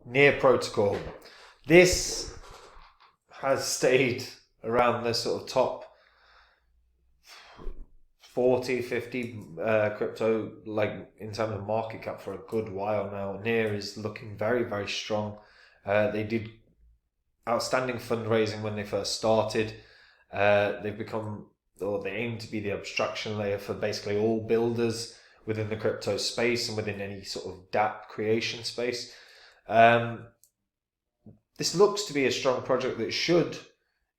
Near protocol. This has stayed around the sort of top 40, 50 crypto, like in terms of market cap, for a good while now. Near is looking very, very strong. They did outstanding fundraising when they first started. They've become, or they aim to be, the abstraction layer for basically all builders within the crypto space and within any sort of dApp creation space. This looks to be a strong project that should,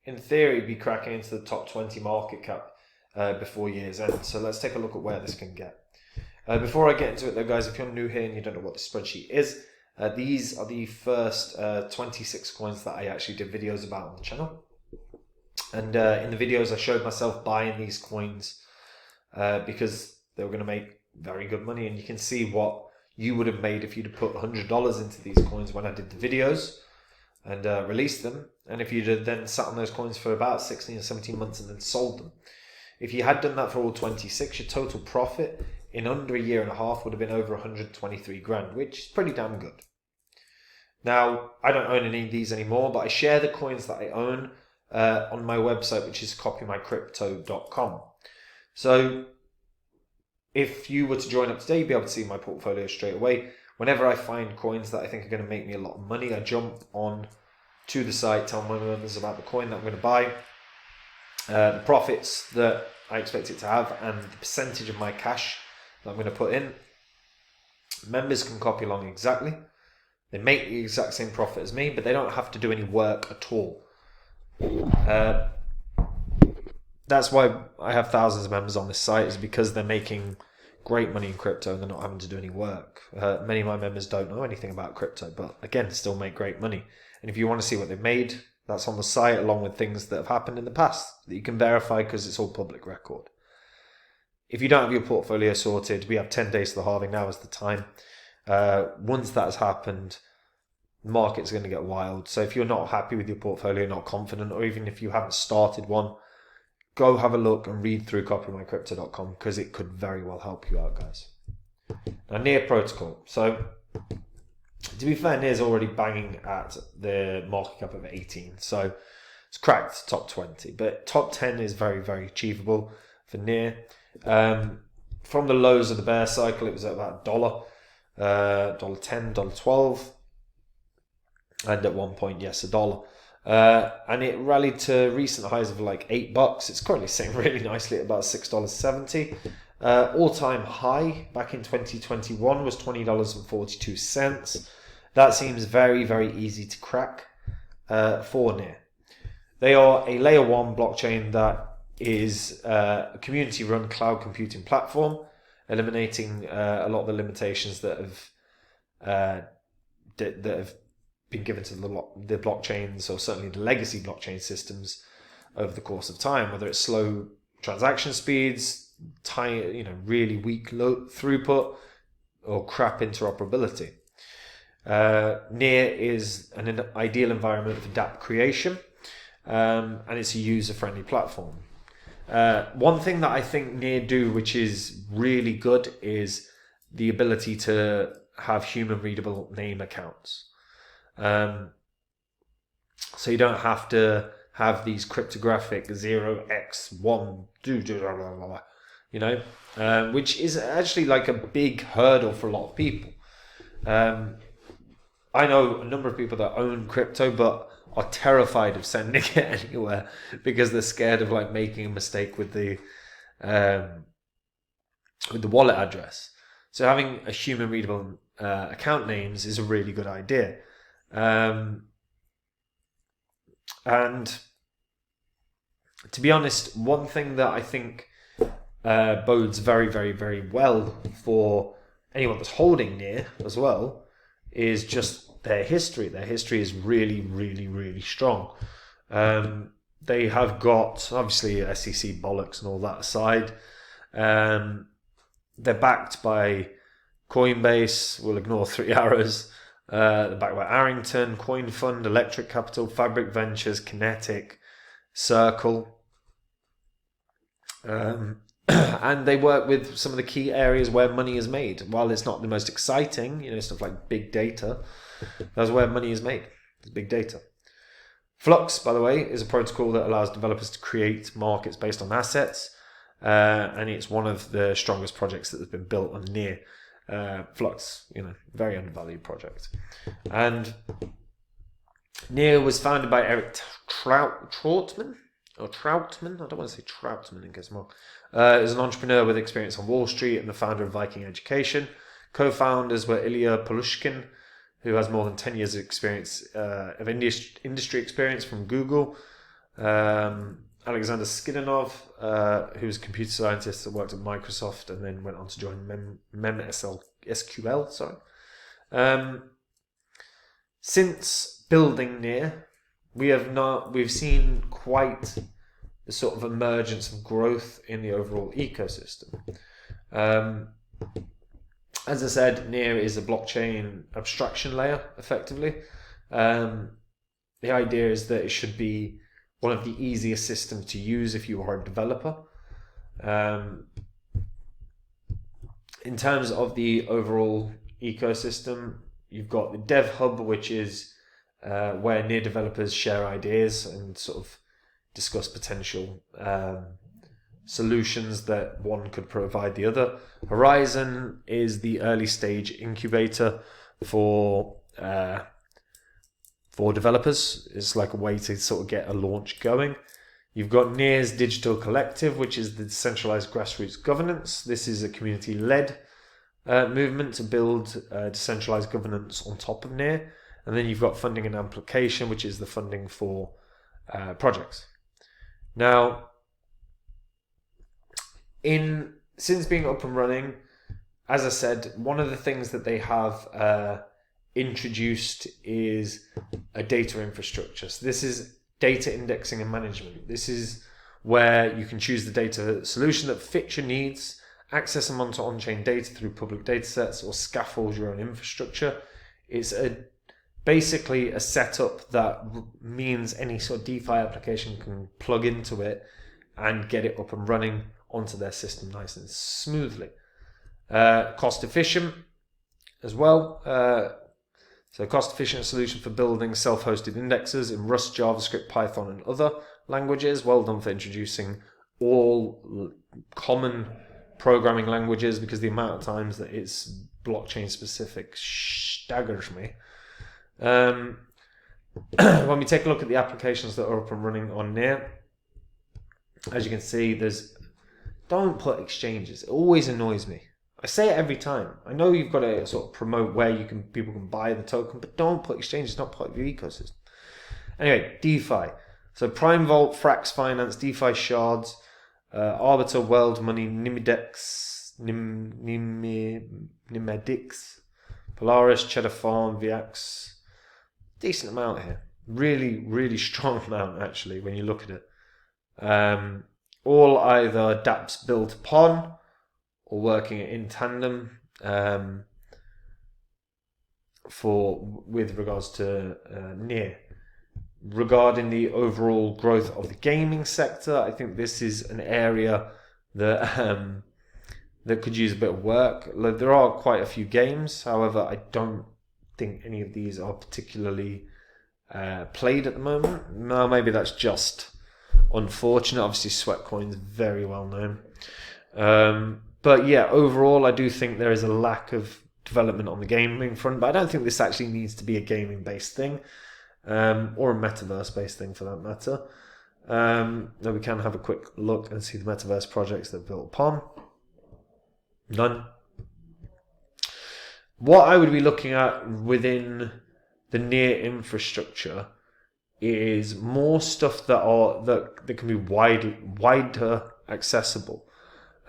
in theory, be cracking into the top 20 market cap before year's end. So let's take a look at where this can get. Before I get into it though, guys, if you're new here and you don't know what the spreadsheet is, these are the first 26 coins that I actually did videos about on the channel. And in the videos I showed myself buying these coins because they were going to make very good money. And you can see what you would have made if you'd have put $100 into these coins when I did the videos and released them. And if you'd have then sat on those coins for about 16 or 17 months and then sold them. If you had done that for all 26, your total profit in under a year and a half would have been over 123 grand, which is pretty damn good. Now, I don't own any of these anymore, but I share the coins that I own on my website, which is copymycrypto.com. So if you were to join up today, you'd be able to see my portfolio straight away. Whenever I find coins that I think are going to make me a lot of money, I jump on to the site, tell my members about the coin that I'm going to buy, the profits that I expect it to have, and the percentage of my cash that I'm going to put in. Members can copy along exactly. They make the exact same profit as me, but they don't have to do any work at all. That's why I have thousands of members on this site, is because they're making great money in crypto and they're not having to do any work. Many of my members don't know anything about crypto, but again, still make great money. And if you want to see what they've made, that's on the site, along with things that have happened in the past that you can verify because it's all public record. If you don't have your portfolio sorted, we have 10 days to the halving. Now is the time. Once that has happened, the market's going to get wild. So if you're not happy with your portfolio, not confident, or even if you haven't started one, go have a look and read through copymycrypto.com because it could very well help you out, guys. Now, Near protocol. So to be fair, Near's already banging at the market cap of 18. So it's cracked top 20, but top 10 is very, very achievable for Near. From the lows of the bear cycle, it was at about $1, $1.10, $1.12, and at one point, yes, $1. And it rallied to recent highs of like $8. It's currently sitting really nicely at about $6.70. All-time high back in 2021 was $20.42. That seems very, very easy to crack for Near. They are a layer 1 blockchain that is a community-run cloud computing platform, eliminating a lot of the limitations that have been given to the blockchains, or certainly the legacy blockchain systems, over the course of time. Whether it's slow transaction speeds, really weak low throughput, or crap interoperability. Near is an ideal environment for dApp creation, and it's a user-friendly platform. One thing that I think Near do, which is really good, is the ability to have human-readable name accounts. So you don't have to have these cryptographic 0x1 which is actually like a big hurdle for a lot of people. I know a number of people that own crypto but are terrified of sending it anywhere because they're scared of like making a mistake with the wallet address. So having a human readable account names is a really good idea. And to be honest, one thing that I think bodes very, very, very well for anyone that's holding Near as well is just their history. Their history is really, really, really strong. They have got, obviously, SEC bollocks and all that aside. They're backed by Coinbase. We'll ignore Three Arrows. They're backed by Arrington, Coin Fund, Electric Capital, Fabric Ventures, Kinetic, Circle. And they work with some of the key areas where money is made. While it's not the most exciting, stuff like big data, That's where money is made. It's big data. Flux, by the way, is a protocol that allows developers to create markets based on assets, and it's one of the strongest projects that has been built on Near. Flux, very undervalued project. And Near was founded by Eric Troutman, I don't want to say Troutman in case I'm wrong. Is an entrepreneur with experience on Wall Street and the founder of Viking Education. Co-founders were Ilya Polushkin, who has more than 10 years of experience of industry experience from Google. Alexander Skidanov, who's a computer scientist that worked at Microsoft and then went on to join SQL. Since building Near, we've seen quite the sort of emergence of growth in the overall ecosystem. As I said, Near is a blockchain abstraction layer, effectively. The idea is that it should be one of the easiest systems to use if you are a developer. In terms of the overall ecosystem, you've got the Dev Hub, which is where Near developers share ideas and sort of discuss potential solutions that one could provide the other. Horizon is the early stage incubator for developers. It's like a way to sort of get a launch going. You've got Near's Digital Collective, which is the decentralized grassroots governance. This is a community-led movement to build decentralized governance on top of Near. And then you've got funding and application, which is the funding for projects. Now, since being up and running, as I said, one of the things that they have introduced is a data infrastructure. So this is data indexing and management. This is where you can choose the data solution that fits your needs, access and monitor on-chain data through public data sets, or scaffold your own infrastructure. It's basically a setup that means any sort of DeFi application can plug into it and get it up and running onto their system nice and smoothly. Cost efficient as well. So cost efficient solution for building self-hosted indexes in Rust, JavaScript, Python and other languages. Well done for introducing all common programming languages, because the amount of times that it's blockchain specific staggers me. When we take a look at the applications that are up and running on Near, as you can see, don't put exchanges. It always annoys me. I say it every time. I know you've got to sort of promote where people can buy the token, but don't put exchanges, not part of your ecosystem. Anyway, DeFi. So Prime Vault, Frax Finance, DeFi Shards, Arbiter, World Money, Nimedix, Polaris, Cheddar Farm, VX. Decent amount here. Really, really strong amount actually when you look at it. All either dApps built upon or working in tandem with regards to Near. Regarding the overall growth of the gaming sector, I think this is an area that that could use a bit of work. There are quite a few games, however, I don't think any of these are particularly played at the moment. No, maybe that's just unfortunate. Obviously, Sweatcoin's very well known. But yeah, overall, I do think there is a lack of development on the gaming front, but I don't think this actually needs to be a gaming-based thing, or a metaverse-based thing for that matter. Now we can have a quick look and see the metaverse projects they've built upon. None. What I would be looking at within the Near infrastructure is more stuff that can be wider accessible.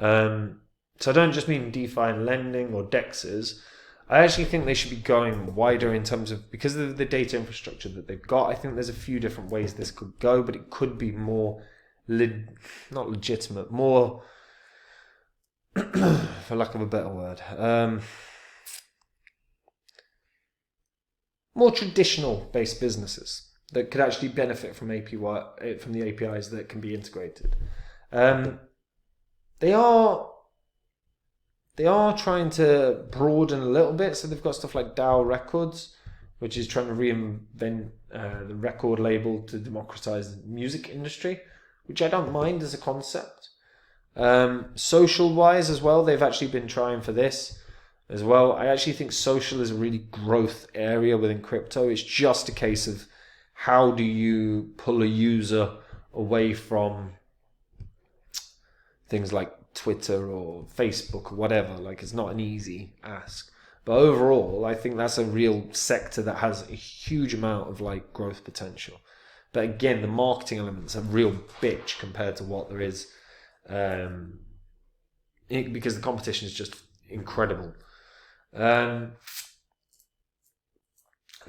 So I don't just mean DeFi and lending or DEXs. I actually think they should be going wider in terms of, because of the data infrastructure that they've got, I think there's a few different ways this could go, but it could be more, not legitimate, more, for lack of a better word, more traditional based businesses that could actually benefit from the APIs that can be integrated. They are trying to broaden a little bit, so they've got stuff like DAO Records, which is trying to reinvent the record label to democratize the music industry, which I don't mind as a concept. Social wise as well, they've actually been trying for this as well. I actually think social is a really growth area within crypto. It's just a case of how do you pull a user away from things like Twitter or Facebook or whatever. Like, it's not an easy ask. But overall, I think that's a real sector that has a huge amount of like growth potential. But again, the marketing elements are real bitch compared to what there is, because the competition is just incredible. The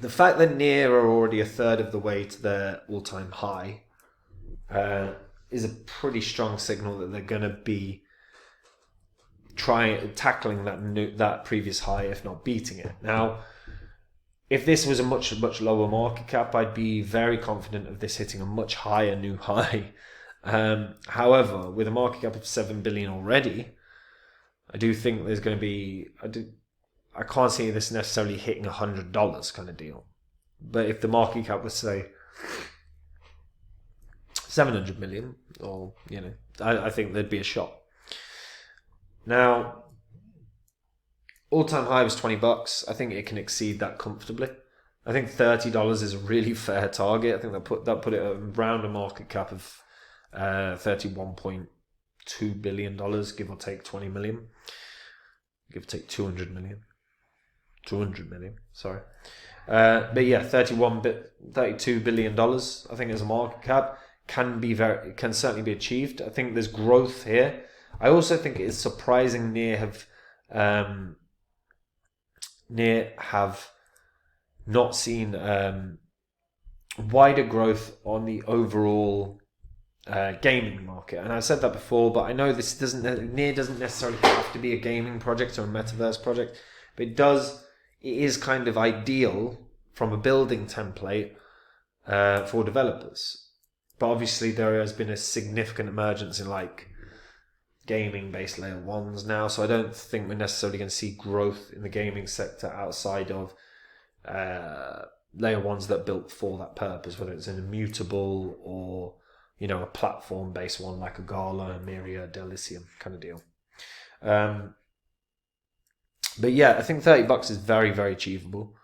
fact that Near are already a third of the way to their all-time high is a pretty strong signal that they're going to be tackling that previous high, if not beating it. Now, if this was a much lower market cap, I'd be very confident of this hitting a much higher new high. However, with a market cap of 7 billion already, I do think there's going to be. I can't see this necessarily hitting $100 kind of deal. But if the market cap was, say, 700 million, or I think there'd be a shot. Now, all-time high was $20. I think it can exceed that comfortably. I think $30 is a really fair target. I think that put it around a market cap of $31.2 billion, give or take 20 million, give or take 200 million, sorry. But yeah, $32 billion. I think as a market cap can certainly be achieved. I think there's growth here. I also think it's surprising Near have not seen wider growth on the overall gaming market. And I've said that before, but I know Near doesn't necessarily have to be a gaming project or a metaverse project, but it is kind of ideal from a building template for developers. But obviously there has been a significant emergence in like gaming based layer ones now, so I don't think we're necessarily going to see growth in the gaming sector outside of layer ones that are built for that purpose, whether it's an immutable or a platform based one like a Gala, Myriad, Delicium kind of deal. But yeah, I think $30 is very, very achievable.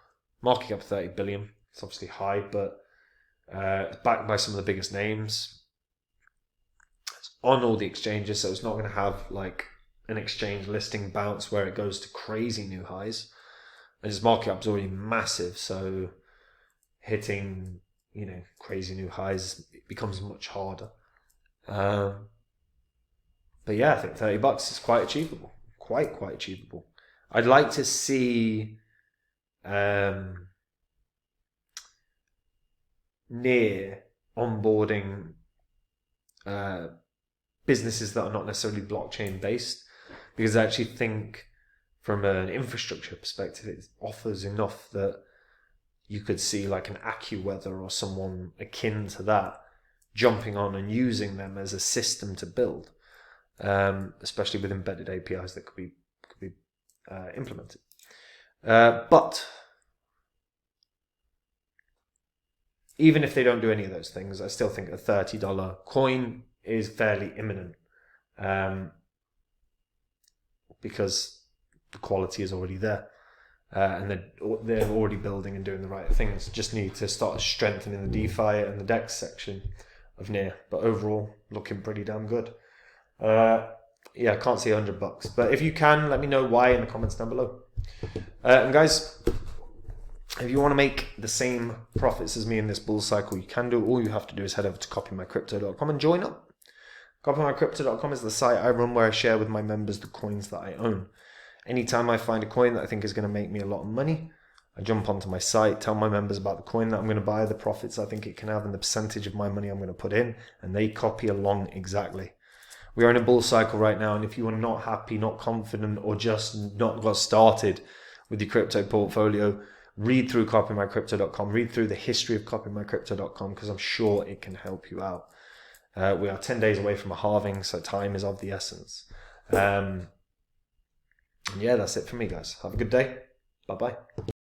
Market cap 30 billion. It's obviously high, but it's backed by some of the biggest names. It's on all the exchanges, so it's not going to have like an exchange listing bounce where it goes to crazy new highs. And its market cap is already massive, so hitting crazy new highs becomes much harder. But yeah, I think $30 is quite achievable. Quite achievable. I'd like to see Near onboarding businesses that are not necessarily blockchain based, because I actually think from an infrastructure perspective it offers enough that you could see like an AccuWeather or someone akin to that jumping on and using them as a system to build, especially with embedded APIs that could be implemented. But even if they don't do any of those things, I still think a $30 coin is fairly imminent, because the quality is already there, and they're already building and doing the right things. Just need to start strengthening the DeFi and the DEX section of Near. But overall, looking pretty damn good. Yeah, I can't see $100, but if you can, let me know why in the comments down below. And guys, if you want to make the same profits as me in this bull cycle, you can do. All you have to do is head over to copymycrypto.com and join up. Copymycrypto.com is the site I run where I share with my members the coins that I own. Anytime I find a coin that I think is going to make me a lot of money, I jump onto my site, tell my members about the coin that I'm going to buy, the profits I think it can have, and the percentage of my money I'm going to put in, and they copy along exactly. We are in a bull cycle right now, and if you are not happy, not confident, or just not got started with your crypto portfolio, read through copymycrypto.com, read through the history of copymycrypto.com, because I'm sure it can help you out. We are 10 days away from a halving, so time is of the essence. Yeah, that's it for me, guys. Have a good day. Bye-bye.